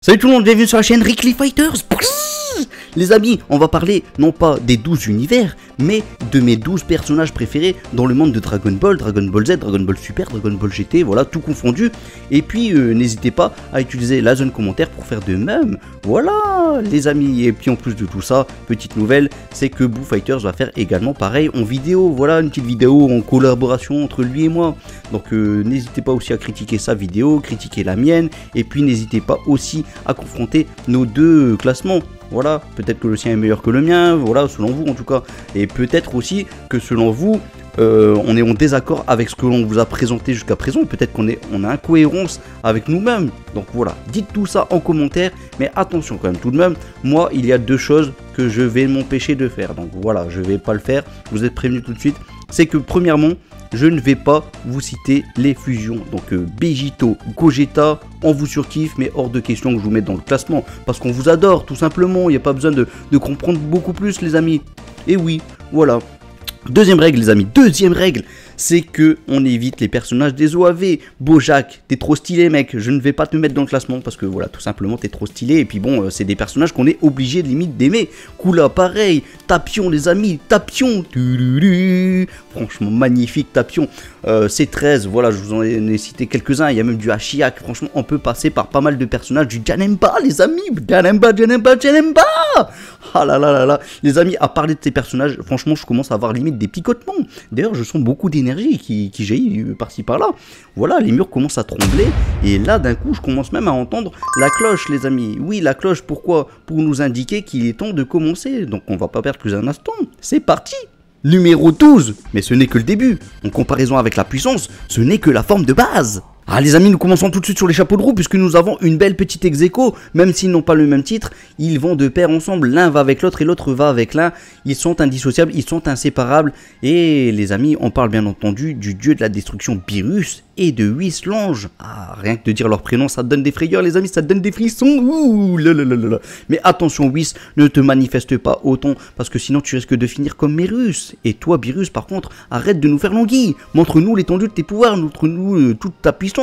Salut tout le monde, bienvenue sur la chaîne Rickly Fighters. Les amis, on va parler non pas des 12 univers, mais de mes 12 personnages préférés dans le monde de Dragon Ball, Dragon Ball Z, Dragon Ball Super, Dragon Ball GT, voilà, tout confondu. Et puis, n'hésitez pas à utiliser la zone commentaire pour faire de même. Voilà, les amis. Et puis, en plus de tout ça, petite nouvelle, c'est que Boo Fighters va faire également pareil en vidéo. Voilà, une petite vidéo en collaboration entre lui et moi. Donc, n'hésitez pas aussi à critiquer sa vidéo, critiquer la mienne. Et puis, n'hésitez pas aussi à confronter nos deux classements. Voilà, peut-être que le sien est meilleur que le mien, voilà, selon vous en tout cas. Et peut-être aussi que selon vous, on est en désaccord avec ce que l'on vous a présenté jusqu'à présent. Peut-être qu'on a incohérence avec nous-mêmes. Donc voilà, dites tout ça en commentaire. Mais attention quand même, tout de même, moi, il y a deux choses que je vais m'empêcher de faire. Donc voilà, je vais pas le faire, vous êtes prévenus tout de suite. C'est que premièrement, je ne vais pas vous citer les fusions. Donc Begito, Gogeta, on vous surkiffe, mais hors de question que je vous mette dans le classement. Parce qu'on vous adore, tout simplement. Il n'y a pas besoin de comprendre beaucoup plus, les amis. Et oui, voilà. Deuxième règle, les amis. Deuxième règle, c'est que on évite les personnages des OAV. Bojack, t'es trop stylé, mec. Je ne vais pas te mettre dans le classement parce que voilà, tout simplement, t'es trop stylé. Et puis bon, c'est des personnages qu'on est obligé de limite d'aimer. Kula, pareil. Tapion, les amis. Tapion. Franchement, magnifique Tapion. C13, voilà, je vous en ai cité quelques-uns. Il y a même du Hachiak. Franchement, on peut passer par pas mal de personnages. Du Janemba, les amis. Janemba. Ah là là là là. Les amis, à parler de ces personnages, franchement, je commence à avoir limite des picotements. D'ailleurs, je sens beaucoup d'énergie qui jaillit par-ci par-là. Voilà, les murs commencent à trembler. Et là, d'un coup, je commence même à entendre la cloche, les amis. Oui, la cloche, pourquoi? Pour nous indiquer qu'il est temps de commencer. Donc, on va pas perdre plus un instant. C'est parti! Numéro 12. Mais ce n'est que le début. En comparaison avec la puissance, ce n'est que la forme de base. Ah les amis, nous commençons tout de suite sur les chapeaux de roue puisque nous avons une belle petite ex-aequo. Même s'ils n'ont pas le même titre, ils vont de pair ensemble. L'un va avec l'autre et l'autre va avec l'un. Ils sont indissociables, ils sont inséparables. Et les amis, on parle bien entendu du dieu de la destruction Beerus et de Whis l'ange. Ah, rien que de dire leur prénom, ça donne des frayeurs les amis, ça donne des frissons. Ouh, là. Mais attention Whis, ne te manifeste pas autant parce que sinon tu risques de finir comme Merus. Et toi Beerus par contre, arrête de nous faire languir. Montre-nous l'étendue de tes pouvoirs, montre-nous toute ta puissance.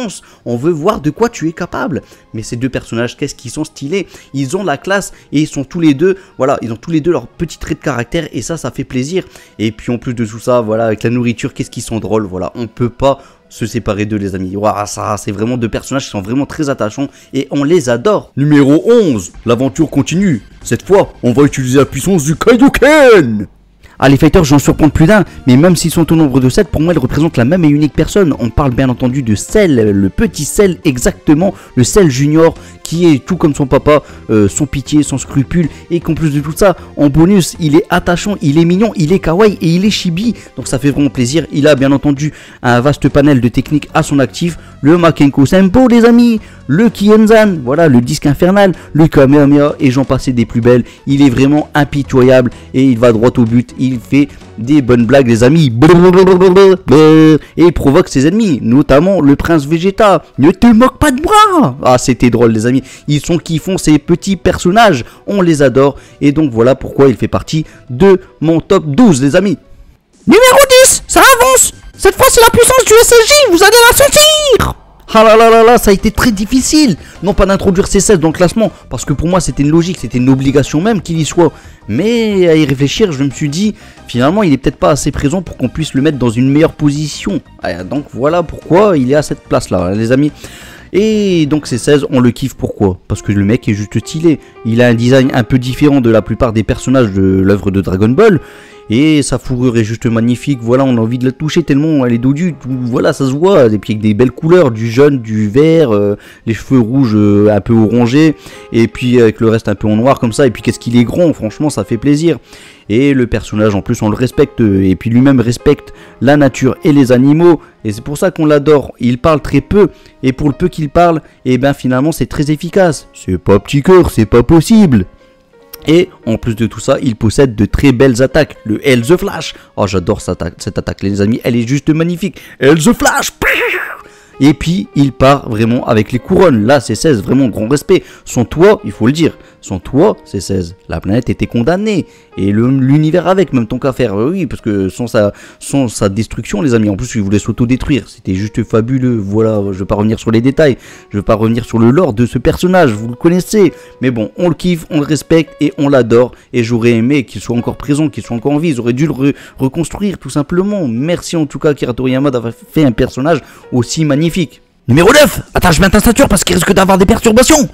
On veut voir de quoi tu es capable. Mais ces deux personnages, qu'est-ce qu'ils sont stylés. Ils ont la classe et ils sont tous les deux, voilà, ils ont tous les deux leurs petits traits de caractère et ça fait plaisir. Et puis en plus de tout ça, voilà, avec la nourriture, qu'est-ce qu'ils sont drôles, voilà, on peut pas se séparer d'eux les amis. Waouh, ça c'est vraiment deux personnages qui sont vraiment très attachants et on les adore. Numéro 11, l'aventure continue. Cette fois, on va utiliser la puissance du Kaioken. Ah les fighters, j'en surprends plus d'un, mais même s'ils sont au nombre de 7, pour moi ils représentent la même et unique personne. On parle bien entendu de Cell, le petit Cell exactement, le Cell Junior, qui est tout comme son papa, sans pitié, sans scrupule, et qu'en plus de tout ça, en bonus, il est attachant, il est mignon, il est kawaii et il est chibi, donc ça fait vraiment plaisir. Il a bien entendu un vaste panel de techniques à son actif, le Makenko Senpo les amis, le Kienzan, voilà, le disque infernal, le Kamehameha, et j'en passais des plus belles. Il est vraiment impitoyable, et il va droit au but, il fait des bonnes blagues les amis, et il provoque ses ennemis, notamment le prince Vegeta. Ne te moque pas de moi. Ah c'était drôle les amis, ils sont kiffants ces petits personnages, on les adore, et donc voilà pourquoi il fait partie de mon top 12 les amis. Numéro 10, ça avance. Cette fois c'est la puissance du SSJ, vous allez la sentir. Ah là là là là, ça a été très difficile. Non pas d'introduire ces 16 dans le classement, parce que pour moi c'était une logique, c'était une obligation même qu'il y soit. Mais à y réfléchir, je me suis dit, finalement il est peut-être pas assez présent pour qu'on puisse le mettre dans une meilleure position. Donc voilà pourquoi il est à cette place là, les amis. Et donc ces 16, on le kiffe pourquoi? Parce que le mec est juste stylé. Il a un design un peu différent de la plupart des personnages de l'œuvre de Dragon Ball. Et sa fourrure est juste magnifique, voilà, on a envie de la toucher tellement elle est dodue, voilà, ça se voit, et puis avec des belles couleurs, du jaune, du vert, les cheveux rouges un peu orangés, et puis avec le reste un peu en noir comme ça, et puis qu'est-ce qu'il est grand, franchement ça fait plaisir. Et le personnage en plus on le respecte, et puis lui-même respecte la nature et les animaux, et c'est pour ça qu'on l'adore. Il parle très peu, et pour le peu qu'il parle, et ben finalement c'est très efficace. C'est pas petit cœur, c'est pas possible. Et en plus de tout ça, il possède de très belles attaques. Le Hell the Flash. Oh, j'adore cette attaque, les amis. Elle est juste magnifique. Hell the Flash. Et puis il part vraiment avec les couronnes. Là C16, vraiment grand respect. Son toit, il faut le dire, son toit C16, la planète était condamnée. Et l'univers avec, même tant qu'à faire. Oui, parce que sans sa destruction les amis, en plus il voulait s'auto-détruire. C'était juste fabuleux. Voilà, je vais pas revenir sur les détails. Je vais pas revenir sur le lore de ce personnage, vous le connaissez. Mais bon, on le kiffe, on le respecte et on l'adore. Et j'aurais aimé qu'il soit encore présent, qu'il soit encore en vie. Ils auraient dû le reconstruire tout simplement. Merci en tout cas Akira Toriyama d'avoir fait un personnage aussi magnifique. Numéro 9, attache bien ta stature parce qu'il risque d'avoir des perturbations.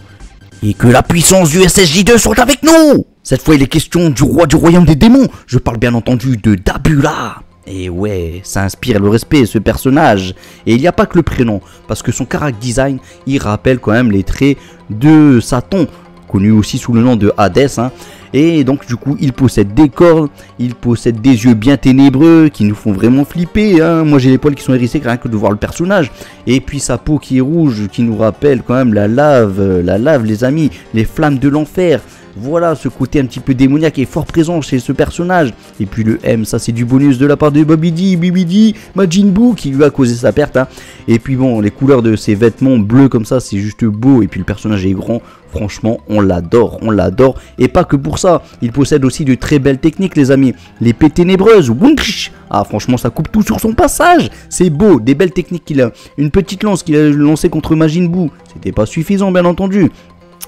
Et que la puissance du SSJ2 soit avec nous. Cette fois il est question du roi du royaume des démons. Je parle bien entendu de Dabula. Et ouais, ça inspire le respect ce personnage. Et il n'y a pas que le prénom, parce que son character design, il rappelle quand même les traits de Satan, connu aussi sous le nom de Hades, hein. Et donc du coup il possède des cornes, il possède des yeux bien ténébreux qui nous font vraiment flipper, hein. Moi j'ai les poils qui sont hérissés rien que de voir le personnage. Et puis sa peau qui est rouge, qui nous rappelle quand même la lave les amis, les flammes de l'enfer. Voilà, ce côté un petit peu démoniaque est fort présent chez ce personnage. Et puis le M, ça c'est du bonus de la part de Bibidi, Majin Buu qui lui a causé sa perte, hein. Et puis bon, les couleurs de ses vêtements bleus comme ça, c'est juste beau. Et puis le personnage est grand, franchement on l'adore, on l'adore. Et pas que pour ça, il possède aussi de très belles techniques les amis. L'épée ténébreuse, ah franchement ça coupe tout sur son passage. C'est beau, des belles techniques qu'il a. Une petite lance qu'il a lancée contre Majin Buu, c'était pas suffisant bien entendu.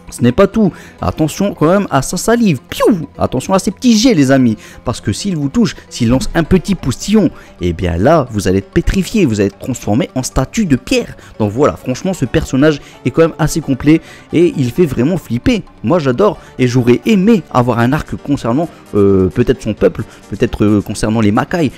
Ce n'est pas tout, attention quand même à sa salive, piou, attention à ses petits jets les amis, parce que s'il vous touche, s'il lance un petit postillon, et bien là vous allez être pétrifié, vous allez être transformé en statue de pierre. Donc voilà, franchement ce personnage est quand même assez complet et il fait vraiment flipper. Moi j'adore et j'aurais aimé avoir un arc concernant peut-être son peuple, peut-être concernant les Makai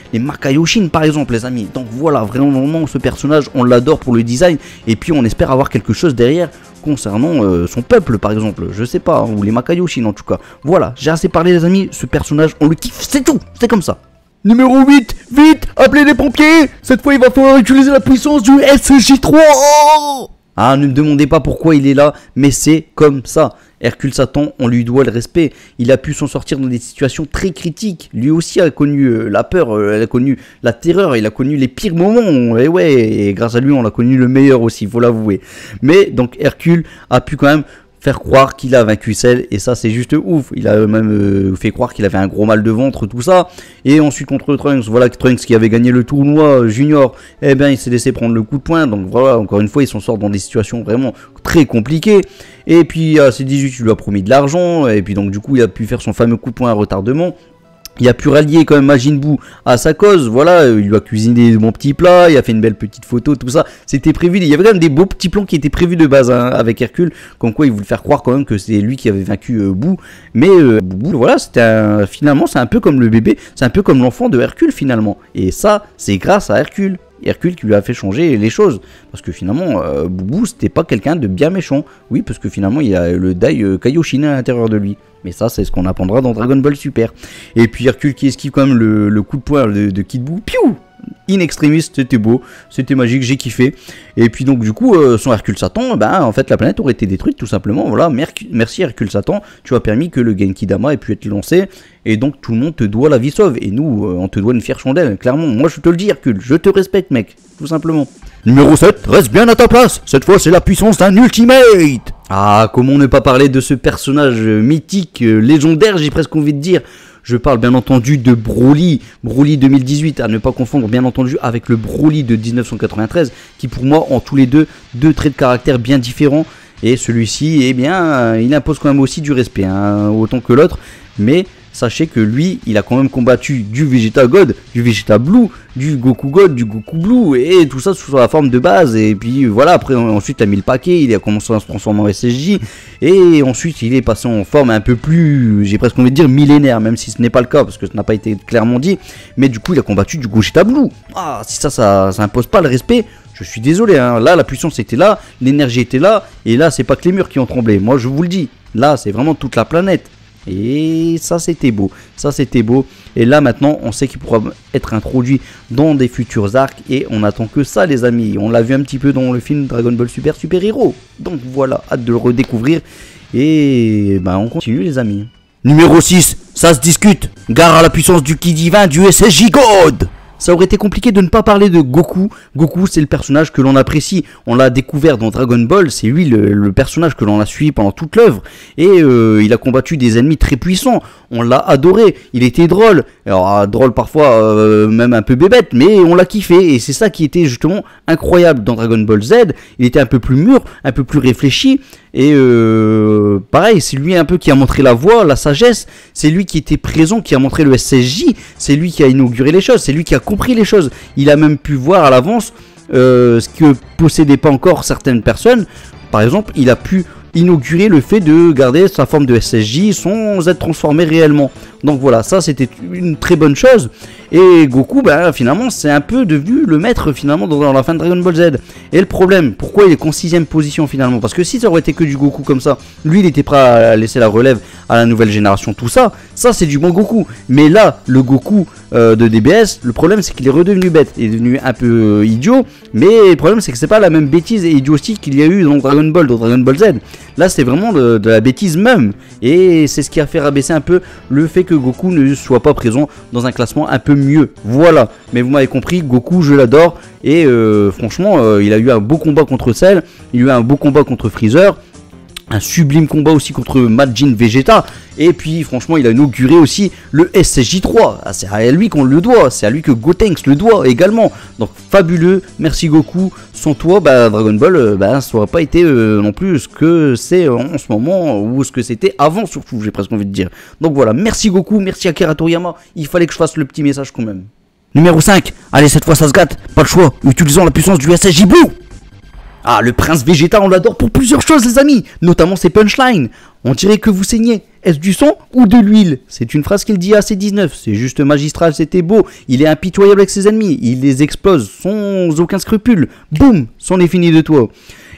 Yoshin par exemple les amis. Donc voilà, vraiment ce personnage on l'adore pour le design et puis on espère avoir quelque chose derrière concernant son peuple par exemple, je sais pas, ou les Makai Yoshin en tout cas. Voilà, j'ai assez parlé les amis, ce personnage on le kiffe, c'est tout, c'est comme ça. Numéro 8, vite, appelez les pompiers. Cette fois il va falloir utiliser la puissance du SSJ3. Ah, ne me demandez pas pourquoi il est là, mais c'est comme ça. Hercule Satan, on lui doit le respect. Il a pu s'en sortir dans des situations très critiques. Lui aussi a connu la peur, il a connu la terreur, il a connu les pires moments. Et ouais, et grâce à lui, on a connu le meilleur aussi, faut l'avouer. Mais donc Hercule a pu quand même faire croire qu'il a vaincu Cell, et ça c'est juste ouf. Il a même fait croire qu'il avait un gros mal de ventre, tout ça. Et ensuite contre Trunks, voilà, Trunks qui avait gagné le tournoi junior, eh bien il s'est laissé prendre le coup de poing. Donc voilà, encore une fois il s'en sort dans des situations vraiment très compliquées. Et puis à ses 18 il lui a promis de l'argent, et puis donc du coup il a pu faire son fameux coup de poing à retardement. Il a pu rallier quand même Majin Buu à sa cause, voilà, il lui a cuisiné de bons petits plats, il a fait une belle petite photo, tout ça, c'était prévu, il y avait quand même des beaux petits plans qui étaient prévus de base hein, avec Hercule, comme quoi il voulait faire croire quand même que c'est lui qui avait vaincu Buu, mais Buu, voilà, finalement c'est un peu comme le bébé, c'est un peu comme l'enfant de Hercule finalement, et ça c'est grâce à Hercule. Hercule qui lui a fait changer les choses, parce que finalement Buu c'était pas quelqu'un de bien méchant, oui parce que finalement il y a le Dai Kaioshin à l'intérieur de lui, mais ça c'est ce qu'on apprendra dans Dragon Ball Super. Et puis Hercule qui esquive quand même le coup de poing de Kid Buu, piou, in extremis, c'était beau, c'était magique, j'ai kiffé. Et puis donc du coup sans Hercule Satan, ben en fait la planète aurait été détruite tout simplement. Voilà, merci Hercule Satan, tu as permis que le Genki Dama ait pu être lancé, et donc tout le monde te doit la vie sauve, et nous on te doit une fière chandelle, clairement. Moi je te le dis Hercule, je te respecte mec, tout simplement. Numéro 7, reste bien à ta place, cette fois c'est la puissance d'un ultimate. Ah, comment ne pas parler de ce personnage mythique, légendaire, j'ai presque envie de dire. Je parle bien entendu de Broly, Broly 2018, à ne pas confondre bien entendu avec le Broly de 1993, qui pour moi ont tous les deux traits de caractère bien différents. Et celui-ci, eh bien, il impose quand même aussi du respect, hein, autant que l'autre, mais sachez que lui, il a quand même combattu du Vegeta God, du Vegeta Blue, du Goku God, du Goku Blue, et tout ça sous la forme de base. Et puis voilà, après ensuite il a mis le paquet, il a commencé à se transformer en SSJ, et ensuite il est passé en forme un peu plus, j'ai presque envie de dire millénaire, même si ce n'est pas le cas, parce que ce n'a pas été clairement dit, mais du coup il a combattu du Gogeta Blue. Ah, si ça impose pas le respect, je suis désolé, hein. Là la puissance était là, l'énergie était là, et là c'est pas que les murs qui ont tremblé, moi je vous le dis, là c'est vraiment toute la planète. Et ça c'était beau, et là maintenant on sait qu'il pourra être introduit dans des futurs arcs, et on attend que ça les amis. On l'a vu un petit peu dans le film Dragon Ball Super Super Hero, donc voilà, hâte de le redécouvrir, et bah on continue les amis. Numéro 6, ça se discute, gare à la puissance du ki divin du SSJ God. ça aurait été compliqué de ne pas parler de Goku. Goku, c'est le personnage que l'on apprécie. On l'a découvert dans Dragon Ball, c'est lui le personnage que l'on a suivi pendant toute l'œuvre. Et il a combattu des ennemis très puissants. On l'a adoré, il était drôle. Alors drôle parfois, même un peu bébête, mais on l'a kiffé. Et c'est ça qui était justement incroyable dans Dragon Ball Z. Il était un peu plus mûr, un peu plus réfléchi. Et pareil, c'est lui un peu qui a montré la voie, la sagesse. C'est lui qui était présent, qui a montré le SSJ. C'est lui qui a inauguré les choses. C'est lui qui a compris les choses. Il a même pu voir à l'avance ce que possédaient pas encore certaines personnes. Par exemple, il a pu inaugurer le fait de garder sa forme de SSJ sans être transformé réellement. Donc voilà, ça c'était une très bonne chose. Et Goku, bah, finalement, c'est un peu devenu le maître finalement dans la fin de Dragon Ball Z. Et le problème, pourquoi il est qu'en 6ème position finalement? Parce que si ça aurait été que du Goku comme ça, lui il était prêt à laisser la relève à la nouvelle génération, tout ça, ça c'est du bon Goku. Mais là, le Goku de DBS, le problème c'est qu'il est redevenu bête, il est devenu un peu idiot. Mais le problème c'est que c'est pas la même bêtise et idiotie qu'il y a eu dans Dragon Ball Z. Là c'est vraiment de la bêtise même. Et c'est ce qui a fait rabaisser un peu le fait que Goku ne soit pas présent dans un classement un peu mieux. Voilà, mais vous m'avez compris, Goku je l'adore. Et franchement il a eu un beau combat contre Cell, il a eu un beau combat contre Freezer, un sublime combat aussi contre Majin Vegeta. Et puis franchement il a inauguré aussi le SSJ3. Ah, c'est à lui qu'on le doit, c'est à lui que Gotenks le doit également. Donc fabuleux, merci Goku. Sans toi, bah, Dragon Ball, ça n'aurait pas été non plus ce que c'est en ce moment, ou ce que c'était avant surtout, j'ai presque envie de dire. Donc voilà, merci Goku, merci Akira Toriyama. Il fallait que je fasse le petit message quand même. Numéro 5, allez cette fois ça se gâte, pas le choix, utilisons la puissance du SSJ Blue. Ah, le prince Vegeta, on l'adore pour plusieurs choses les amis, notamment ses punchlines. On dirait que vous saignez. Est-ce du sang ou de l'huile? C'est une phrase qu'il dit à C19. C'est juste magistral, c'était beau. Il est impitoyable avec ses ennemis. Il les explose sans aucun scrupule. Boum, c'en est fini de toi.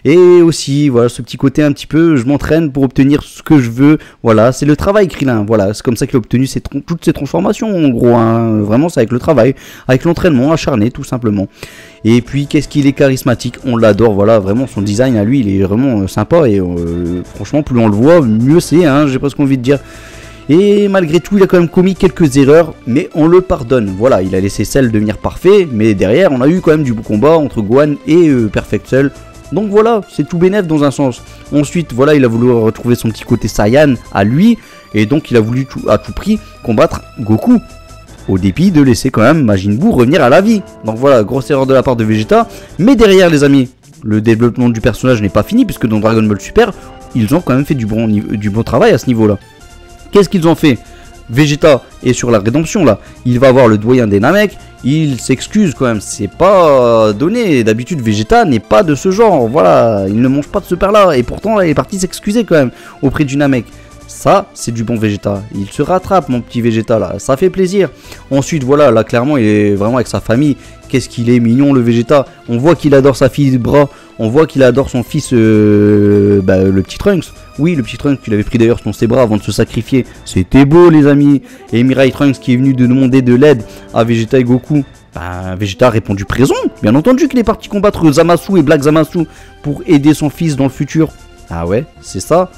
Et aussi, voilà, ce petit côté un petit peu, je m'entraîne pour obtenir ce que je veux. Voilà, c'est le travail, Krillin. Voilà, c'est comme ça qu'il a obtenu toutes ces transformations, en gros. Hein. Vraiment, c'est avec le travail, avec l'entraînement acharné, tout simplement. Et puis, qu'est-ce qu'il est charismatique. On l'adore, voilà, vraiment, son design à lui, il est vraiment sympa. Et franchement, plus on le voit, mieux c'est, hein, j'ai presque envie de dire. Et malgré tout, il a quand même commis quelques erreurs, mais on le pardonne. Voilà, il a laissé Cell devenir parfait, mais derrière, on a eu quand même du beau combat entre Gohan et Perfect Cell. Donc voilà, c'est tout bénef dans un sens. Ensuite, voilà, il a voulu retrouver son petit côté Saiyan à lui, et donc il a voulu à tout prix combattre Goku, au dépit de laisser quand même Majin Buu revenir à la vie. Donc voilà, grosse erreur de la part de Vegeta. Mais derrière les amis, le développement du personnage n'est pas fini, puisque dans Dragon Ball Super, ils ont quand même fait du bon travail à ce niveau-là. Qu'est-ce qu'ils ont fait? Vegeta est sur la rédemption là, il va voir le doyen des Namek, il s'excuse quand même, c'est pas donné, d'habitude Vegeta n'est pas de ce genre, voilà, il ne mange pas de ce père là, et pourtant il est parti s'excuser quand même auprès du Namek. Ça, c'est du bon Vegeta. Il se rattrape, mon petit Vegeta, là. Ça fait plaisir. Ensuite, voilà, là, clairement, il est vraiment avec sa famille. Qu'est-ce qu'il est mignon, le Vegeta. On voit qu'il adore sa fille Bra. On voit qu'il adore son fils, le petit Trunks. Oui, le petit Trunks qu'il avait pris d'ailleurs dans ses bras avant de se sacrifier. C'était beau, les amis. Et Mirai Trunks qui est venu de demander de l'aide à Vegeta et Goku. Vegeta a répondu présent. Bien entendu qu'il est parti combattre Zamasu et Black Zamasu pour aider son fils dans le futur. Ah ouais, c'est ça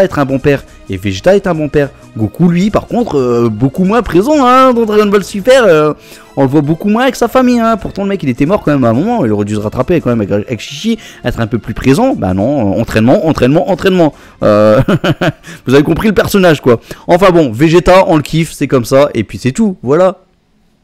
être un bon père. Et Vegeta est un bon père. Goku, lui, par contre, beaucoup moins présent hein, dans Dragon Ball Super. On le voit beaucoup moins avec sa famille. Hein. Pourtant, le mec, il était mort quand même à un moment. Il aurait dû se rattraper quand même avec Chichi, être un peu plus présent. Bah non, entraînement. Vous avez compris le personnage, quoi. Enfin bon, Vegeta, on le kiffe, c'est comme ça. Et puis c'est tout, voilà.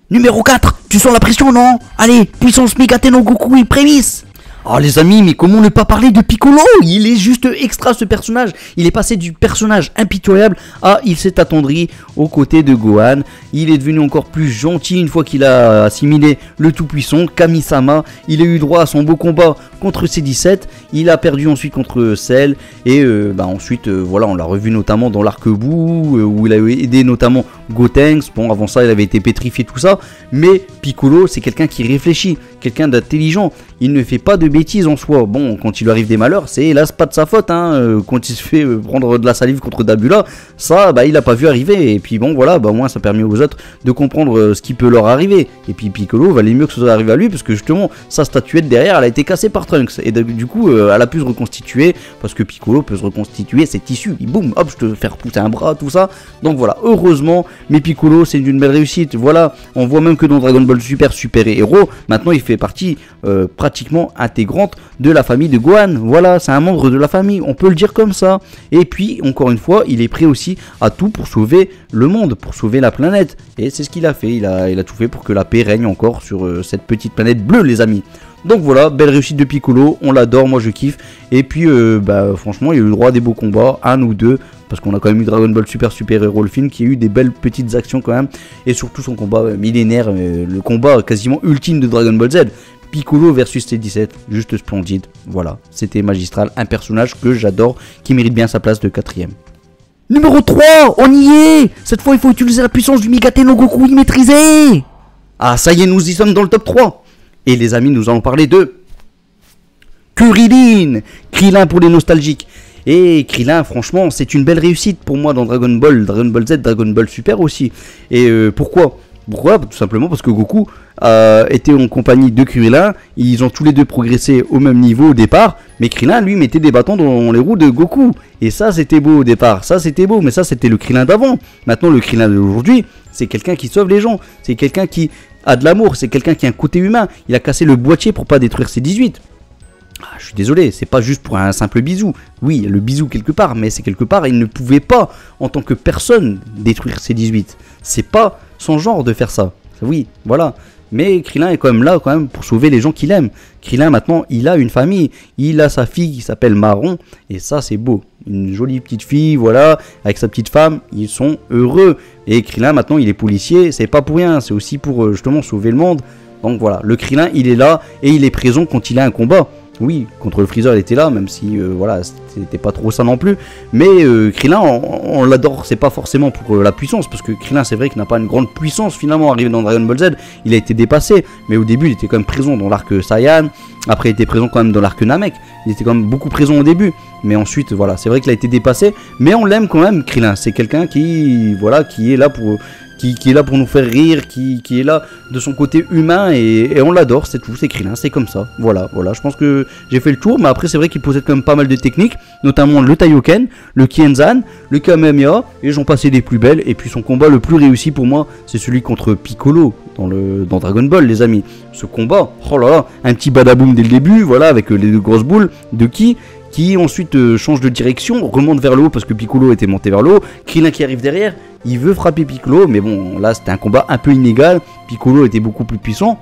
Numéro 4, tu sens la pression, non? Allez, puissance Megateno Goku et prémisse. Oh les amis, mais comment ne pas parler de Piccolo? Il est juste extra ce personnage. Il est passé du personnage impitoyable à il s'est attendri aux côtés de Gohan. Il est devenu encore plus gentil une fois qu'il a assimilé le tout-puissant Kami-sama. Il a eu droit à son beau combat contre C17. Il a perdu ensuite contre Cell. Et ensuite, voilà, on l'a revu notamment dans l'arc Buu, où il a aidé notamment Gotenks. Bon, avant ça, il avait été pétrifié, tout ça. Mais Piccolo, c'est quelqu'un qui réfléchit, quelqu'un d'intelligent. Il ne fait pas de bêtises en soi. Bon, quand il lui arrive des malheurs, c'est hélas pas de sa faute. Hein. Quand il se fait prendre de la salive contre Dabula, ça, bah, il a pas vu arriver. Et puis bon, voilà, bah, au moins ça permet aux autres de comprendre ce qui peut leur arriver. Et puis Piccolo valait mieux que ça soit arrivé à lui, parce que justement, sa statuette derrière, elle a été cassée par Trunks. Et du coup, elle a pu se reconstituer, parce que Piccolo peut se reconstituer, c'est tissu. Et boum, hop, je te fais repousser un bras, tout ça. Donc voilà, heureusement, mais Piccolo, c'est une belle réussite. Voilà, on voit même que dans Dragon Ball Super Héros, maintenant il fait partie pratiquement intégrante de la famille de Gohan. Voilà, c'est un membre de la famille, on peut le dire comme ça. Et puis, encore une fois, il est prêt aussi à tout pour sauver le monde, pour sauver la planète. Et c'est ce qu'il a fait, il a tout fait pour que la paix règne encore sur cette petite planète bleue, les amis. Donc voilà, belle réussite de Piccolo, on l'adore, moi je kiffe. Et puis franchement, il a eu le droit à des beaux combats, un ou deux, parce qu'on a quand même eu Dragon Ball Super Héros, le film, qui a eu des belles petites actions quand même. Et surtout son combat millénaire, le combat quasiment ultime de Dragon Ball Z. Piccolo versus T17, juste splendide. Voilà, c'était magistral, un personnage que j'adore, qui mérite bien sa place de 4ème. Numéro 3, on y est. Cette fois il faut utiliser la puissance du Migate no Goku maîtrisé. Ah ça y est, nous y sommes dans le top 3. Et les amis, nous allons parler de Krillin. Krillin pour les nostalgiques. Et Krillin, franchement, c'est une belle réussite pour moi dans Dragon Ball Z, Dragon Ball Super aussi. Et pourquoi ? Tout simplement parce que Goku était en compagnie de Krillin. Ils ont tous les deux progressé au même niveau au départ. Mais Krillin, lui, mettait des bâtons dans les roues de Goku. Et ça, c'était beau au départ. Ça, c'était beau. Mais ça, c'était le Krillin d'avant. Maintenant, le Krillin d'aujourd'hui, c'est quelqu'un qui sauve les gens. C'est quelqu'un qui a de l'amour. C'est quelqu'un qui a un côté humain. Il a cassé le boîtier pour pas détruire ses 18. Ah, je suis désolé, c'est pas juste pour un simple bisou. Oui, le bisou quelque part, mais c'est quelque part, il ne pouvait pas, en tant que personne, détruire ses 18. C'est pas son genre de faire ça. Oui, voilà. Mais Krillin est quand même là pour sauver les gens qu'il aime. Krillin, maintenant, il a une famille. Il a sa fille qui s'appelle Marron. Et ça, c'est beau. Une jolie petite fille, voilà, avec sa petite femme. Ils sont heureux. Et Krillin, maintenant, il est policier. C'est pas pour rien. C'est aussi pour, justement, sauver le monde. Donc voilà, le Krillin, il est là. Et il est présent quand il a un combat. Oui, contre le Freezer, il était là, même si, voilà, c'était pas trop ça non plus. Mais Krillin, on l'adore, c'est pas forcément pour la puissance, parce que Krillin, c'est vrai qu'il n'a pas une grande puissance, finalement, arrivé dans Dragon Ball Z. Il a été dépassé, mais au début, il était quand même présent dans l'arc Saiyan. Après, il était présent quand même dans l'arc Namek. Il était quand même beaucoup présent au début. Mais ensuite, voilà, c'est vrai qu'il a été dépassé. Mais on l'aime quand même, Krillin. C'est quelqu'un qui, voilà, qui est là pour... Qui est là pour nous faire rire, qui est là de son côté humain, et on l'adore, c'est tout, c'est Krillin, c'est comme ça. Voilà, je pense que j'ai fait le tour, mais après c'est vrai qu'il possède quand même pas mal de techniques, notamment le Taioken, le Kienzan, le Kamehameha, et j'en passais des plus belles, et puis son combat le plus réussi pour moi, c'est celui contre Piccolo, dans Dragon Ball, les amis. Ce combat, oh là là, un petit badaboum dès le début, voilà, avec les deux grosses boules de qui ensuite change de direction, remonte vers le haut parce que Piccolo était monté vers le haut, Krillin qui arrive derrière, il veut frapper Piccolo, mais bon, là c'était un combat un peu inégal, Piccolo était beaucoup plus puissant,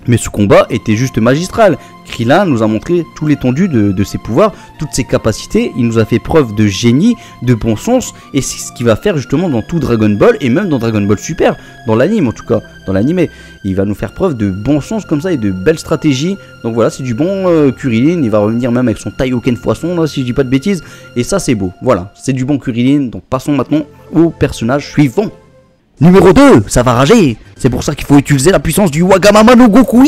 mais ce combat était juste magistral. Krillin nous a montré tout l'étendue de ses pouvoirs, toutes ses capacités, il nous a fait preuve de génie, de bon sens, et c'est ce qu'il va faire justement dans tout Dragon Ball, et même dans Dragon Ball Super, dans l'anime en tout cas, dans l'anime. Il va nous faire preuve de bon sens comme ça, et de belles stratégies, donc voilà, c'est du bon Krillin, il va revenir même avec son Taioken Foisson, là, si je dis pas de bêtises, et ça c'est beau, voilà, c'est du bon Krillin, donc passons maintenant au personnage suivant. Numéro 2, ça va rager. C'est pour ça qu'il faut utiliser la puissance du Wagamama no Goku.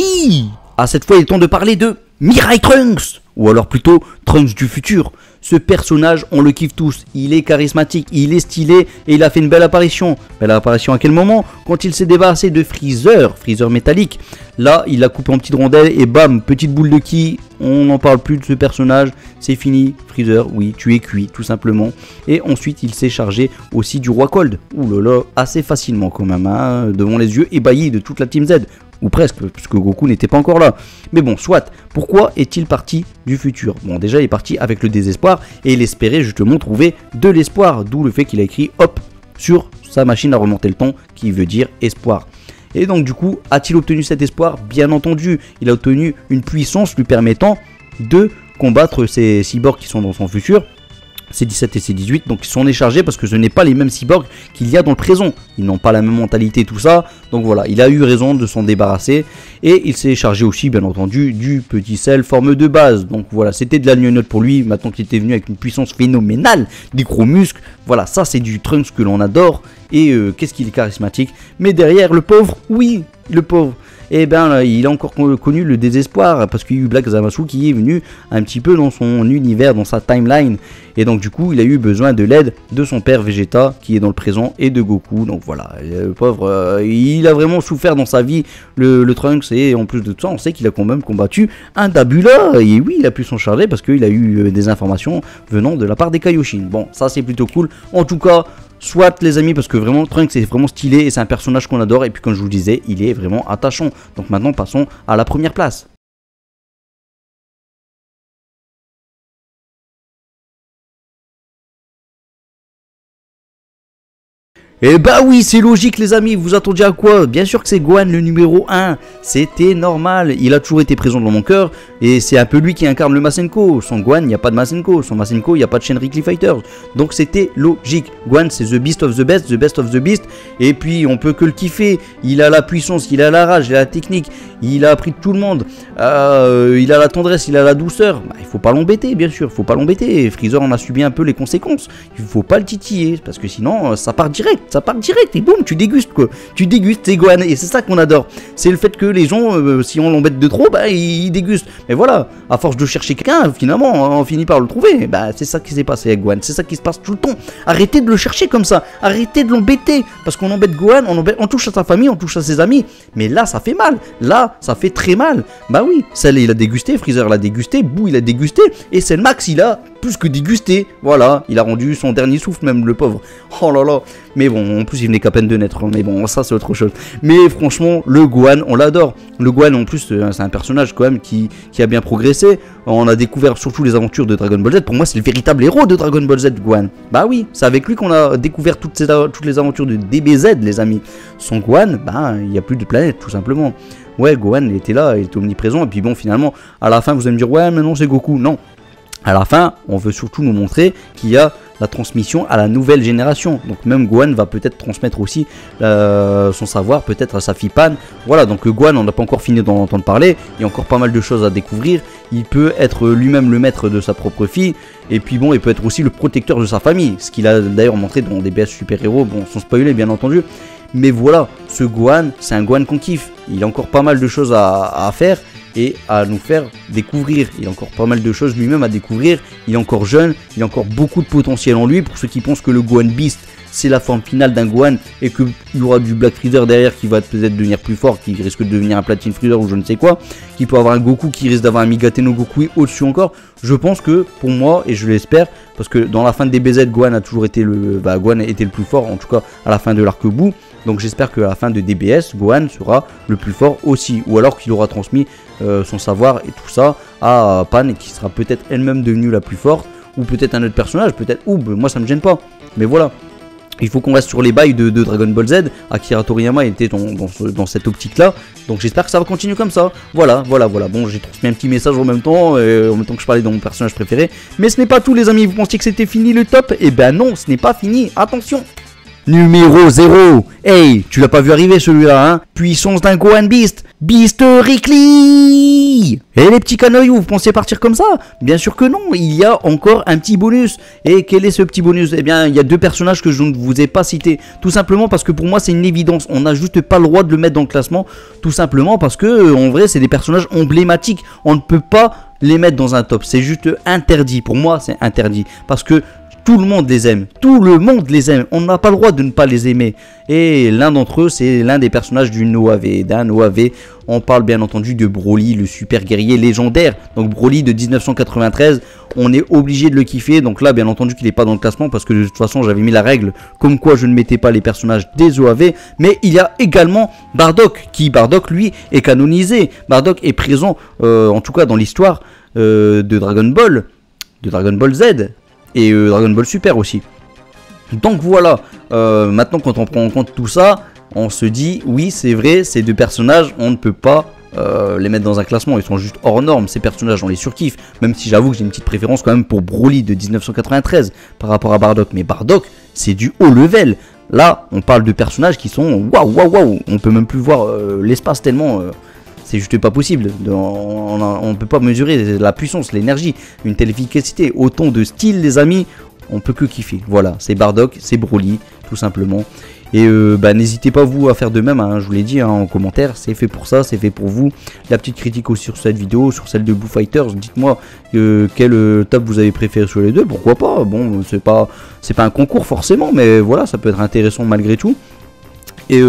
Ah, cette fois il est temps de parler de Mirai Trunks, ou alors plutôt Trunks du futur. Ce personnage, on le kiffe tous, il est charismatique, il est stylé et il a fait une belle apparition. Belle apparition à quel moment? Quand il s'est débarrassé de Freezer métallique. Là, il l'a coupé en petites rondelles et bam, petite boule de ki. On n'en parle plus de ce personnage, c'est fini. Freezer, oui, tu es cuit, tout simplement. Et ensuite, il s'est chargé aussi du Roi Cold. Ouh là là, assez facilement quand même, hein, devant les yeux ébahis de toute la Team Z. Ou presque, puisque Goku n'était pas encore là. Mais bon, soit, pourquoi est-il parti du futur? Bon, déjà, il est parti avec le désespoir, et il espérait justement trouver de l'espoir, d'où le fait qu'il a écrit « hop » sur sa machine à remonter le temps, qui veut dire « espoir ». Et donc du coup, a-t-il obtenu cet espoir? Bien entendu, il a obtenu une puissance lui permettant de combattre ces cyborgs qui sont dans son futur, C17 et C18, donc ils sont déchargés parce que ce n'est pas les mêmes cyborgs qu'il y a dans le présent. Ils n'ont pas la même mentalité, tout ça. Donc voilà, il a eu raison de s'en débarrasser. Et il s'est chargé aussi, bien entendu, du petit Cell forme de base. Donc voilà, c'était de la gnognotte pour lui, maintenant qu'il était venu avec une puissance phénoménale, des gros muscles. Voilà, ça c'est du Trunks que l'on adore. Et qu'est-ce qu'il est charismatique. Mais derrière, le pauvre, oui, le pauvre. et ben il a encore connu le désespoir parce qu'il y a eu Black Zamasu qui est venu un petit peu dans son univers, dans sa timeline, et donc du coup il a eu besoin de l'aide de son père Vegeta qui est dans le présent et de Goku. Donc voilà, le pauvre, il a vraiment souffert dans sa vie, le Trunks, et en plus de tout ça on sait qu'il a quand même combattu un Dabula, et oui il a pu s'en charger parce qu'il a eu des informations venant de la part des Kaioshin. Bon, ça c'est plutôt cool. En tout cas, soit les amis, parce que vraiment Trunks c'est vraiment stylé et c'est un personnage qu'on adore, et puis comme je vous le disais, il est vraiment attachant. Donc maintenant passons à la première place. Eh bah oui, c'est logique les amis, vous attendiez à quoi? Bien sûr que c'est Gohan le numéro 1, c'était normal, il a toujours été présent dans mon cœur, et c'est un peu lui qui incarne le Masenko. Sans Gohan, il n'y a pas de Masenko, sans Masenko, il n'y a pas de Shenrikli Fighters, donc c'était logique. Gohan c'est the beast of the best of the beast, et puis on peut que le kiffer, il a la puissance, il a la rage, il a la technique, il a appris de tout le monde, il a la tendresse, il a la douceur, bah, il faut pas l'embêter bien sûr, il faut pas l'embêter, Freezer en a subi un peu les conséquences, il faut pas le titiller, parce que sinon ça part direct. Ça part direct et boum, tu dégustes quoi. Tu dégustes, c'est Gohan, et c'est ça qu'on adore. C'est le fait que les gens, si on l'embête de trop, bah ils dégustent. Mais voilà, à force de chercher quelqu'un, finalement, on finit par le trouver. Bah c'est ça qui s'est passé avec Gohan, c'est ça qui se passe tout le temps. Arrêtez de le chercher comme ça, arrêtez de l'embêter, parce qu'on embête Gohan, on touche à sa famille, on touche à ses amis. Mais là, ça fait mal, là, ça fait très mal. Bah oui, Cell il a dégusté, Freezer l'a dégusté, Boo il a dégusté, et Cell Max il a plus que dégusté. Voilà, il a rendu son dernier souffle même, le pauvre. Oh là là. Mais bon, en plus il venait qu'à peine de naître, mais bon, ça c'est autre chose. Mais franchement, le Gohan, on l'adore. Le Gohan en plus, c'est un personnage quand même qui a bien progressé. On a découvert surtout les aventures de Dragon Ball Z. Pour moi, c'est le véritable héros de Dragon Ball Z, Gohan. Bah oui, c'est avec lui qu'on a découvert toutes les aventures de DBZ, les amis. Sans Gohan, bah il n'y a plus de planète, tout simplement. Ouais, Gohan, il était là, il était omniprésent, et puis bon, finalement, à la fin, vous allez me dire, ouais, mais non, c'est Goku. Non. À la fin, on veut surtout nous montrer qu'il y a la transmission à la nouvelle génération. Donc même Gohan va peut-être transmettre aussi son savoir peut-être à sa fille Pan. Voilà, donc Gohan, on n'a pas encore fini d'en entendre parler. Il y a encore pas mal de choses à découvrir. Il peut être lui-même le maître de sa propre fille. Et puis bon, il peut être aussi le protecteur de sa famille. Ce qu'il a d'ailleurs montré dans des BS super-héros. Bon, sans spoiler bien entendu. Mais voilà, ce Gohan, c'est un Gohan qu'on kiffe. Il a encore pas mal de choses à faire et à nous faire découvrir. Il a encore pas mal de choses lui-même à découvrir. Il est encore jeune, il a encore beaucoup de potentiel en lui. Pour ceux qui pensent que le Gohan Beast c'est la forme finale d'un Gohan et qu'il y aura du Black Freezer derrière qui va peut-être devenir plus fort, qui risque de devenir un Platine Freezer ou je ne sais quoi, qui peut avoir un Goku qui risque d'avoir un Migateno Goku et au-dessus encore. Je pense que pour moi, et je l'espère, parce que dans la fin de DBZ, Gohan a toujours été Gohan était le plus fort, en tout cas à la fin de l'arc Boo. Donc j'espère qu'à la fin de DBS, Gohan sera le plus fort aussi. Ou alors qu'il aura transmis son savoir et tout ça à Pan et qui sera peut-être elle-même devenue la plus forte. Ou peut-être un autre personnage, peut-être Oob, moi ça me gêne pas. Mais voilà. Il faut qu'on reste sur les bails de Dragon Ball Z. Akira Toriyama était dans cette optique-là. Donc j'espère que ça va continuer comme ça. Voilà. Bon, j'ai transmis un petit message en même temps que je parlais de mon personnage préféré. Mais ce n'est pas tout les amis. Vous pensiez que c'était fini le top? Eh ben non, ce n'est pas fini. Attention. Numéro 0. Hey, tu l'as pas vu arriver celui-là, hein? Puissance d'un Gohan Beast. Beasterically. Et les petits canoyous, vous pensiez partir comme ça? Bien sûr que non, il y a encore un petit bonus. Et quel est ce petit bonus? Eh bien, il y a deux personnages que je ne vous ai pas cités. Tout simplement parce que pour moi, c'est une évidence. On n'a juste pas le droit de le mettre dans le classement. Tout simplement parce que, en vrai, c'est des personnages emblématiques. On ne peut pas les mettre dans un top. C'est juste interdit. Pour moi, c'est interdit. Parce que tout le monde les aime, tout le monde les aime, on n'a pas le droit de ne pas les aimer. Et l'un d'entre eux, c'est l'un des personnages d'un OAV. On parle bien entendu de Broly, le super guerrier légendaire. Donc Broly de 1993, on est obligé de le kiffer. Donc là, bien entendu qu'il n'est pas dans le classement parce que de toute façon, j'avais mis la règle comme quoi je ne mettais pas les personnages des OAV. Mais il y a également Bardock, Bardock, lui, est canonisé. Bardock est présent, en tout cas dans l'histoire de Dragon Ball Z. Et Dragon Ball Super aussi. Donc voilà, maintenant quand on prend en compte tout ça, on se dit, oui c'est vrai, ces deux personnages, on ne peut pas les mettre dans un classement, ils sont juste hors normes, ces personnages on les surkiffe, même si j'avoue que j'ai une petite préférence quand même pour Broly de 1993 par rapport à Bardock, mais Bardock c'est du haut level. Là on parle de personnages qui sont waouh, on peut même plus voir l'espace tellement... c'est juste pas possible, on ne peut pas mesurer la puissance, l'énergie, une telle efficacité, autant de style les amis, on peut que kiffer. Voilà, c'est Bardock, c'est Broly, tout simplement. Et n'hésitez pas vous à faire de même, hein, je vous l'ai dit en commentaire, c'est fait pour ça, c'est fait pour vous. La petite critique aussi sur cette vidéo, sur celle de Boo Fighters, dites-moi quel top vous avez préféré sur les deux, pourquoi pas. Bon, c'est pas un concours forcément, mais voilà, ça peut être intéressant malgré tout. Et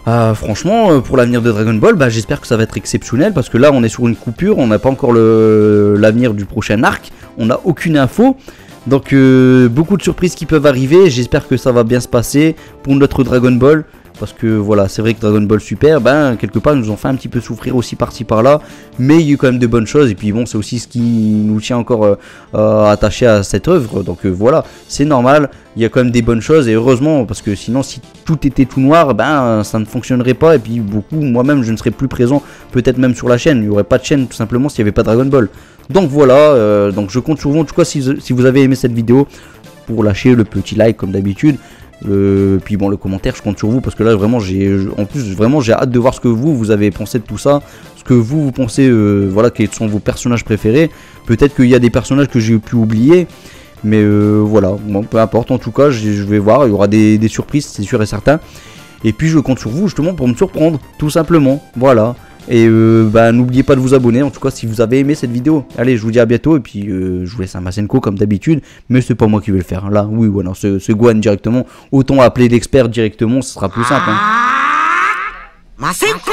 franchement, pour l'avenir de Dragon Ball, j'espère que ça va être exceptionnel, parce que là on est sur une coupure, on n'a pas encore l'avenir du prochain arc, on n'a aucune info. Donc beaucoup de surprises qui peuvent arriver, j'espère que ça va bien se passer pour notre Dragon Ball. Parce que voilà, c'est vrai que Dragon Ball Super, quelque part, ils nous ont fait un petit peu souffrir aussi par-ci par-là. Mais il y a eu quand même de bonnes choses. Et puis bon, c'est aussi ce qui nous tient encore attachés à cette œuvre. Donc voilà, c'est normal. Il y a quand même des bonnes choses. Et heureusement, parce que sinon, si tout était tout noir, ça ne fonctionnerait pas. Et puis beaucoup, moi-même, je ne serais plus présent. Peut-être même sur la chaîne. Il n'y aurait pas de chaîne tout simplement s'il n'y avait pas Dragon Ball. Donc voilà, donc je compte sur vous. En tout cas, si vous avez aimé cette vidéo, pour lâcher le petit like comme d'habitude. Puis bon, le commentaire, je compte sur vous parce que là vraiment j'ai hâte de voir ce que vous avez pensé de tout ça, ce que vous pensez, voilà, quels sont vos personnages préférés. Peut-être qu'il y a des personnages que j'ai pu oublier, mais voilà, bon, peu importe. En tout cas, je vais voir, il y aura des surprises, c'est sûr et certain. Et puis je compte sur vous justement pour me surprendre, tout simplement, voilà. Et n'oubliez pas de vous abonner, en tout cas si vous avez aimé cette vidéo. Allez, je vous dis à bientôt, et puis je vous laisse un Masenko comme d'habitude. Mais c'est pas moi qui vais le faire, là, oui, voilà, c'est Gohan directement. Autant appeler l'expert directement, ce sera plus simple, hein. Masenko!